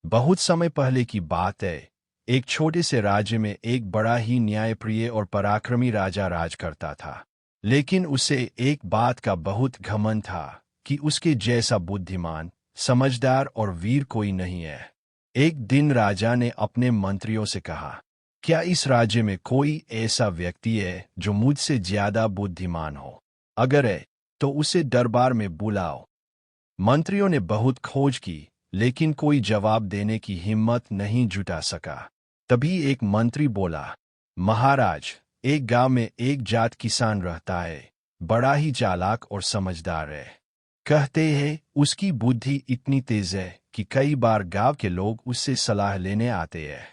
बहुत समय पहले की बात है। एक छोटे से राज्य में एक बड़ा ही न्यायप्रिय और पराक्रमी राजा राज करता था। लेकिन उसे एक बात का बहुत घमंड था कि उसके जैसा बुद्धिमान, समझदार और वीर कोई नहीं है। एक दिन राजा ने अपने मंत्रियों से कहा, क्या इस राज्य में कोई ऐसा व्यक्ति है जो मुझसे ज्यादा बुद्धिमान हो? अगर है तो उसे दरबार में बुलाओ। मंत्रियों ने बहुत खोज की, लेकिन कोई जवाब देने की हिम्मत नहीं जुटा सका। तभी एक मंत्री बोला, महाराज, एक गांव में एक जाट किसान रहता है। बड़ा ही चालाक और समझदार है। कहते हैं उसकी बुद्धि इतनी तेज है कि कई बार गांव के लोग उससे सलाह लेने आते हैं।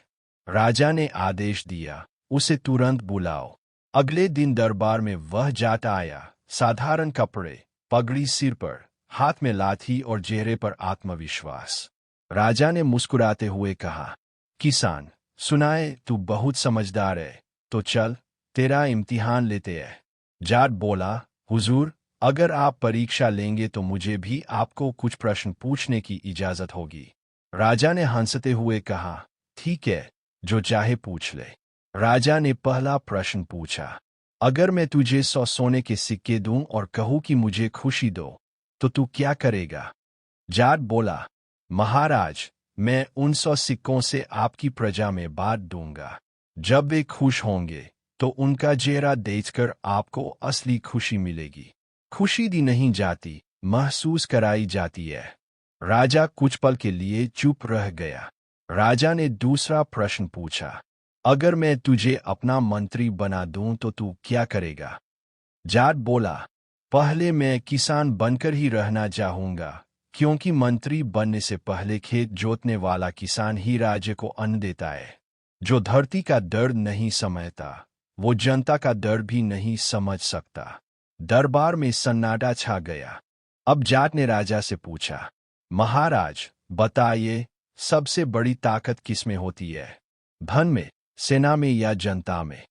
राजा ने आदेश दिया, उसे तुरंत बुलाओ। अगले दिन दरबार में वह जाट आया, साधारण कपड़े, पगड़ी सिर पर, हाथ में लाठी और चेहरे पर आत्मविश्वास। राजा ने मुस्कुराते हुए कहा, किसान, सुनाए तू बहुत समझदार है, तो चल तेरा इम्तिहान लेते हैं। जाट बोला, हुजूर, अगर आप परीक्षा लेंगे तो मुझे भी आपको कुछ प्रश्न पूछने की इजाजत होगी। राजा ने हंसते हुए कहा, ठीक है, जो चाहे पूछ ले। राजा ने पहला प्रश्न पूछा, अगर मैं तुझे 100 सोने के सिक्के दूं और कहूं कि मुझे खुशी दो, तो तू क्या करेगा? जाट बोला, महाराज, मैं उन 100 सिक्कों से आपकी प्रजा में बांट दूंगा। जब वे खुश होंगे तो उनका चेहरा देखकर आपको असली खुशी मिलेगी। खुशी दी नहीं जाती, महसूस कराई जाती है। राजा कुछ पल के लिए चुप रह गया। राजा ने दूसरा प्रश्न पूछा, अगर मैं तुझे अपना मंत्री बना दूं तो तू क्या करेगा? जाट बोला, पहले मैं किसान बनकर ही रहना चाहूंगा, क्योंकि मंत्री बनने से पहले खेत जोतने वाला किसान ही राज्य को अन्न देता है। जो धरती का दर्द नहीं समझता, वो जनता का दर्द भी नहीं समझ सकता। दरबार में सन्नाटा छा गया। अब जाट ने राजा से पूछा, महाराज, बताइए, सबसे बड़ी ताकत किसमें होती है? धन में, सेना में या जनता में?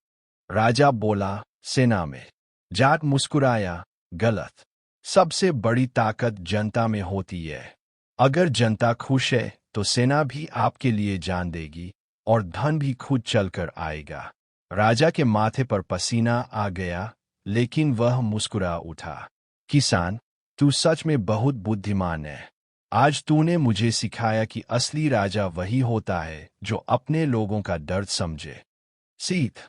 राजा बोला, सेना में। जाट मुस्कुराया, गलत। सबसे बड़ी ताकत जनता में होती है। अगर जनता खुश है तो सेना भी आपके लिए जान देगी और धन भी खुद चलकर आएगा। राजा के माथे पर पसीना आ गया, लेकिन वह मुस्कुरा उठा। किसान, तू सच में बहुत बुद्धिमान है। आज तूने मुझे सिखाया कि असली राजा वही होता है जो अपने लोगों का दर्द समझे। सीत।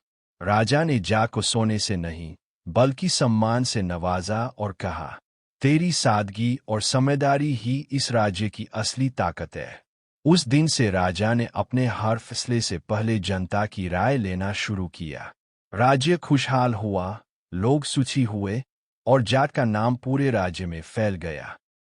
राजा ने जाट को सोने से नहीं, बल्कि सम्मान से नवाजा और कहा, तेरी सादगी और समझदारी ही इस राज्य की असली ताकत है। उस दिन से राजा ने अपने हर फैसले से पहले जनता की राय लेना शुरू किया। राज्य खुशहाल हुआ, लोग सुखी हुए और जाट का नाम पूरे राज्य में फैल गया।